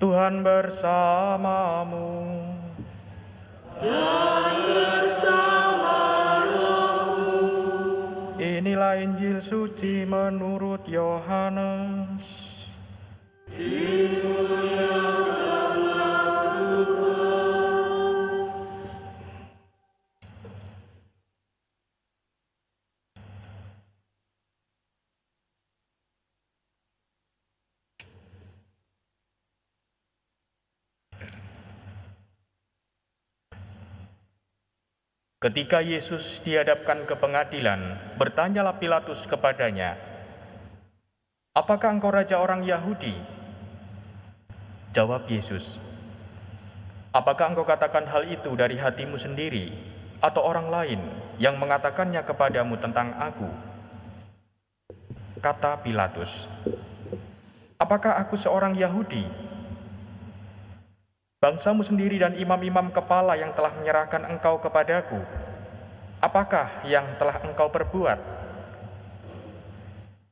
Tuhan bersamamu. Dan bersama rohmu. Inilah Injil suci menurut Yohanes. Ketika Yesus dihadapkan ke pengadilan, bertanyalah Pilatus kepadanya, "Apakah engkau raja orang Yahudi?" Jawab Yesus, "Apakah engkau katakan hal itu dari hatimu sendiri, atau orang lain yang mengatakannya kepadamu tentang aku?" Kata Pilatus, "Apakah aku seorang Yahudi? Bangsamu sendiri dan imam-imam kepala yang telah menyerahkan engkau kepadaku, apakah yang telah engkau perbuat?"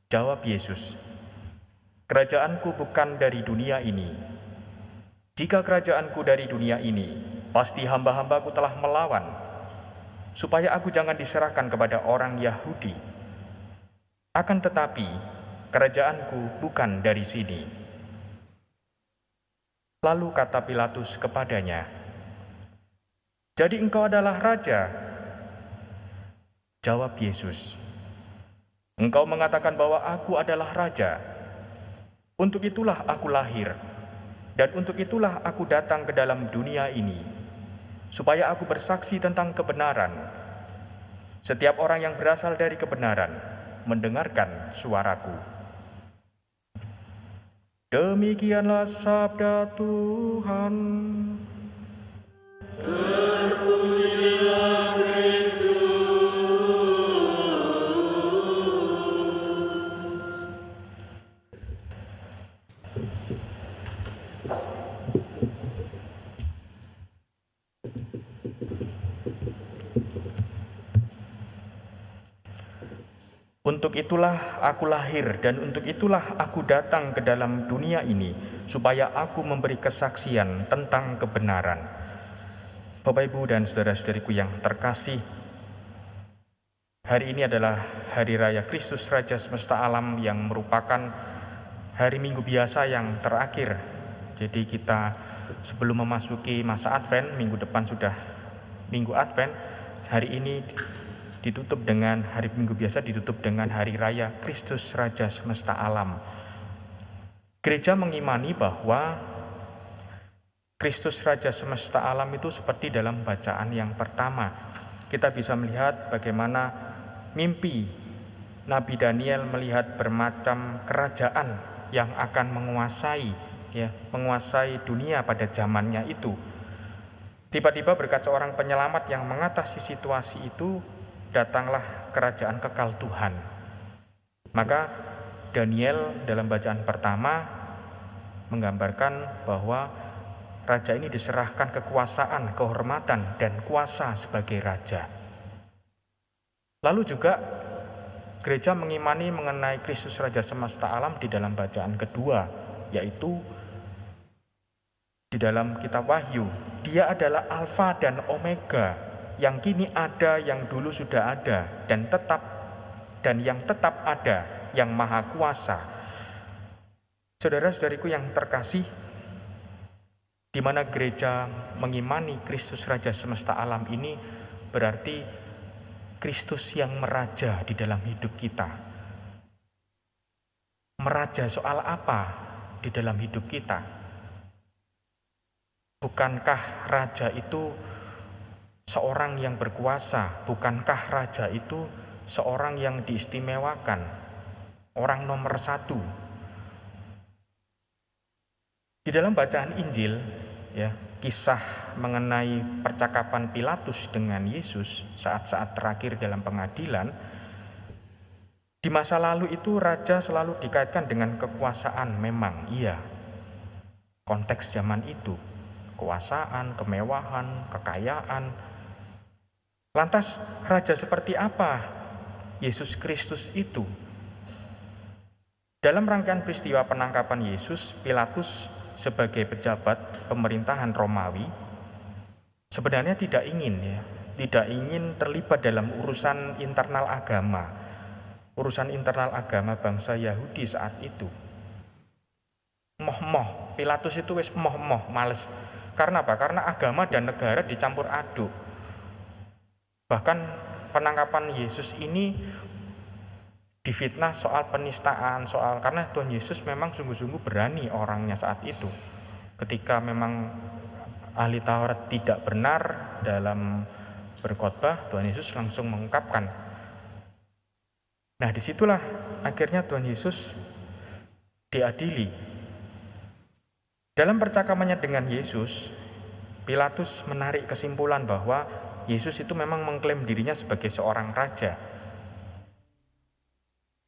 Jawab Yesus, "Kerajaanku bukan dari dunia ini. Jika kerajaanku dari dunia ini, pasti hamba-hambaku telah melawan, supaya aku jangan diserahkan kepada orang Yahudi. Akan tetapi, kerajaanku bukan dari sini." Lalu kata Pilatus kepadanya, "Jadi engkau adalah raja?" Jawab Yesus, "Engkau mengatakan bahwa aku adalah raja. Untuk itulah aku lahir, dan untuk itulah aku datang ke dalam dunia ini, supaya aku bersaksi tentang kebenaran. Setiap orang yang berasal dari kebenaran mendengarkan suaraku." Demikianlah sabda Tuhan. Terpujilah Kristus. Untuk itulah aku lahir dan untuk itulah aku datang ke dalam dunia ini, supaya aku memberi kesaksian tentang kebenaran. Bapak, Ibu, dan saudara-saudariku yang terkasih, hari ini adalah Hari Raya Kristus Raja Semesta Alam yang merupakan hari Minggu biasa yang terakhir. Jadi kita sebelum memasuki masa Advent, minggu depan sudah Minggu Advent, hari ini ditutup dengan hari Minggu biasa, ditutup dengan Hari Raya Kristus Raja Semesta Alam. Gereja mengimani bahwa Kristus Raja Semesta Alam itu seperti dalam bacaan yang pertama. Kita bisa melihat bagaimana mimpi Nabi Daniel melihat bermacam kerajaan yang akan menguasai dunia pada zamannya itu. Tiba-tiba berkat seorang penyelamat yang mengatasi situasi itu, datanglah kerajaan kekal Tuhan. Maka Daniel dalam bacaan pertama menggambarkan bahwa raja ini diserahkan kekuasaan, kehormatan, dan kuasa sebagai raja. Lalu juga gereja mengimani mengenai Kristus Raja Semesta Alam di dalam bacaan kedua, yaitu di dalam kitab Wahyu. Dia adalah Alfa dan Omega, yang kini ada, yang dulu sudah ada, dan yang tetap ada, yang maha kuasa. Saudara-saudariku yang terkasih, di mana gereja mengimani Kristus Raja Semesta Alam ini, berarti Kristus yang meraja di dalam hidup kita. Meraja soal apa di dalam hidup kita? Bukankah raja itu seorang yang berkuasa? Bukankah raja itu seorang yang diistimewakan, orang nomor satu? Di dalam bacaan Injil, kisah mengenai percakapan Pilatus dengan Yesus saat-saat terakhir dalam pengadilan, di masa lalu itu raja selalu dikaitkan dengan kekuasaan. Memang iya, konteks zaman itu, kekuasaan, kemewahan, kekayaan. Lantas raja seperti apa Yesus Kristus itu? Dalam rangkaian peristiwa penangkapan Yesus, Pilatus sebagai pejabat pemerintahan Romawi sebenarnya tidak ingin terlibat dalam urusan internal agama bangsa Yahudi saat itu. Pilatus itu wis males. Karena apa? Karena agama dan negara dicampur aduk. Bahkan penangkapan Yesus ini difitnah soal penistaan, karena Tuhan Yesus memang sungguh-sungguh berani orangnya saat itu. Ketika memang ahli Taurat tidak benar dalam berkhotbah, Tuhan Yesus langsung mengungkapkan. Nah, disitulah akhirnya Tuhan Yesus diadili. Dalam percakapannya dengan Yesus, Pilatus menarik kesimpulan bahwa Yesus itu memang mengklaim dirinya sebagai seorang raja.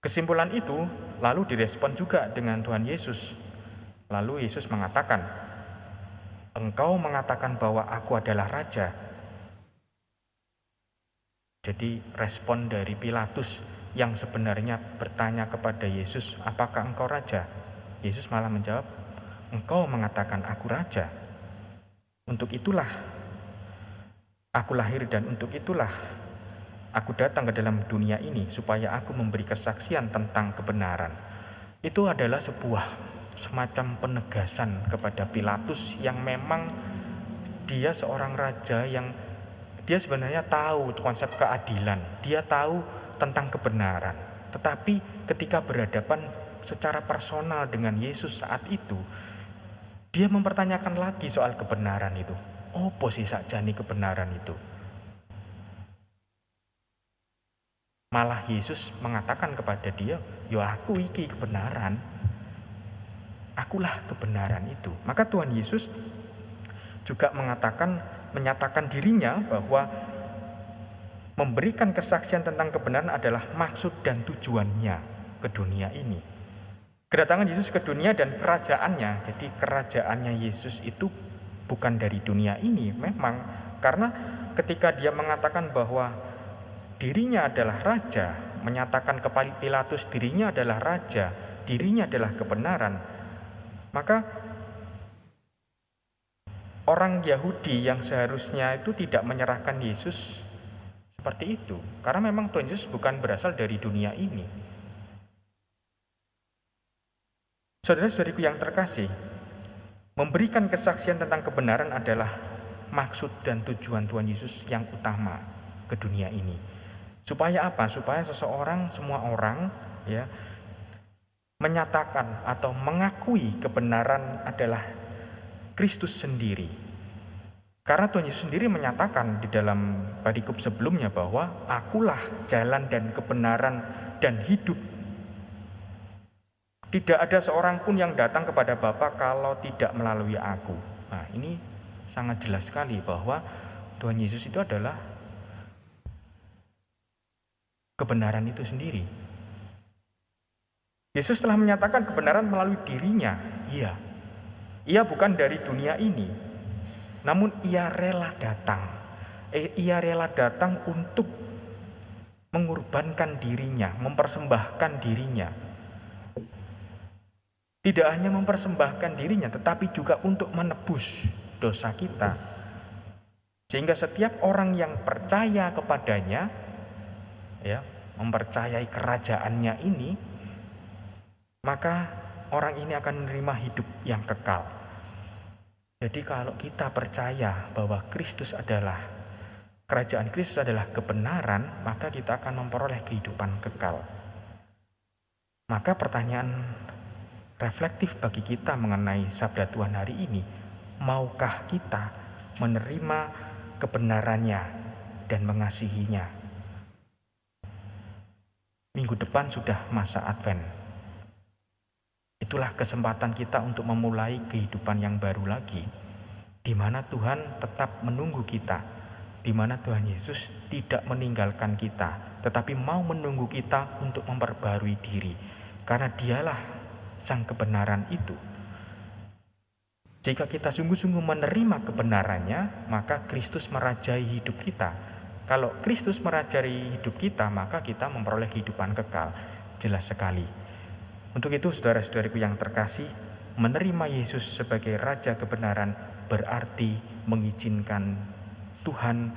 Kesimpulan itu lalu direspon juga dengan Tuhan Yesus. Lalu Yesus mengatakan, "Engkau mengatakan bahwa aku adalah raja." Jadi respon dari Pilatus yang sebenarnya bertanya kepada Yesus, "Apakah engkau raja?" Yesus malah menjawab, "Engkau mengatakan aku raja. Untuk itulah aku lahir dan untuk itulah aku datang ke dalam dunia ini supaya aku memberi kesaksian tentang kebenaran." Itu adalah sebuah semacam penegasan kepada Pilatus yang memang dia seorang raja yang dia sebenarnya tahu konsep keadilan, dia tahu tentang kebenaran. Tetapi ketika berhadapan secara personal dengan Yesus saat itu, dia mempertanyakan lagi soal kebenaran itu. Opo sih sakjane kebenaran itu? Malah Yesus mengatakan kepada dia, "Yo aku iki kebenaran. Akulah kebenaran itu." Maka Tuhan Yesus juga menyatakan dirinya bahwa memberikan kesaksian tentang kebenaran adalah maksud dan tujuannya ke dunia ini. Kedatangan Yesus ke dunia dan kerajaannya, jadi kerajaannya Yesus itu bukan dari dunia ini memang, karena ketika dia mengatakan bahwa dirinya adalah raja, menyatakan kepada Pilatus dirinya adalah raja, dirinya adalah kebenaran, maka orang Yahudi yang seharusnya itu tidak menyerahkan Yesus seperti itu, karena memang Tuhan Yesus bukan berasal dari dunia ini. Saudara-saudariku yang terkasih, memberikan kesaksian tentang kebenaran adalah maksud dan tujuan Tuhan Yesus yang utama ke dunia ini. Supaya apa? Supaya semua orang ya menyatakan atau mengakui kebenaran adalah Kristus sendiri. Karena Tuhan Yesus sendiri menyatakan di dalam perikop sebelumnya bahwa akulah jalan dan kebenaran dan hidup. Tidak ada seorang pun yang datang kepada Bapa kalau tidak melalui aku. Nah, ini sangat jelas sekali bahwa Tuhan Yesus itu adalah kebenaran itu sendiri. Yesus telah menyatakan kebenaran melalui dirinya. Iya. Ia bukan dari dunia ini. Namun ia rela datang. Ia rela datang untuk mengorbankan dirinya, mempersembahkan dirinya. Tidak hanya mempersembahkan dirinya, tetapi juga untuk menebus dosa kita. Sehingga setiap orang yang percaya kepadanya, ya, mempercayai kerajaannya ini, maka orang ini akan menerima hidup yang kekal. Jadi kalau kita percaya bahwa kerajaan Kristus adalah kebenaran, maka kita akan memperoleh kehidupan kekal. Maka pertanyaan reflektif bagi kita mengenai sabda Tuhan hari ini, maukah kita menerima kebenarannya dan mengasihinya? Minggu depan sudah masa Advent. Itulah kesempatan kita untuk memulai kehidupan yang baru lagi, di mana Tuhan tetap menunggu kita, di mana Tuhan Yesus tidak meninggalkan kita, tetapi mau menunggu kita untuk memperbarui diri, karena Dialah Sang kebenaran itu. Jika kita sungguh-sungguh menerima kebenarannya, maka Kristus merajai hidup kita. Kalau Kristus merajai hidup kita, maka kita memperoleh kehidupan kekal. Jelas sekali. Untuk itu, saudara-saudariku yang terkasih, menerima Yesus sebagai Raja kebenaran berarti mengizinkan Tuhan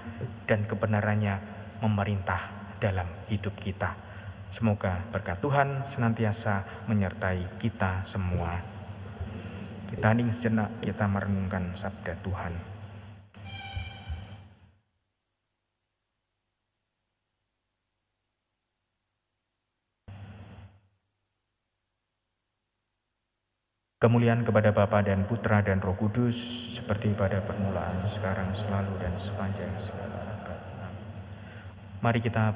dan kebenarannya memerintah dalam hidup kita. Semoga berkat Tuhan senantiasa menyertai kita semua. Kita hening sejenak, kita merenungkan sabda Tuhan. Kemuliaan kepada Bapa dan Putra dan Roh Kudus, seperti pada permulaan, sekarang, selalu, dan sepanjang segala abad. Mari kita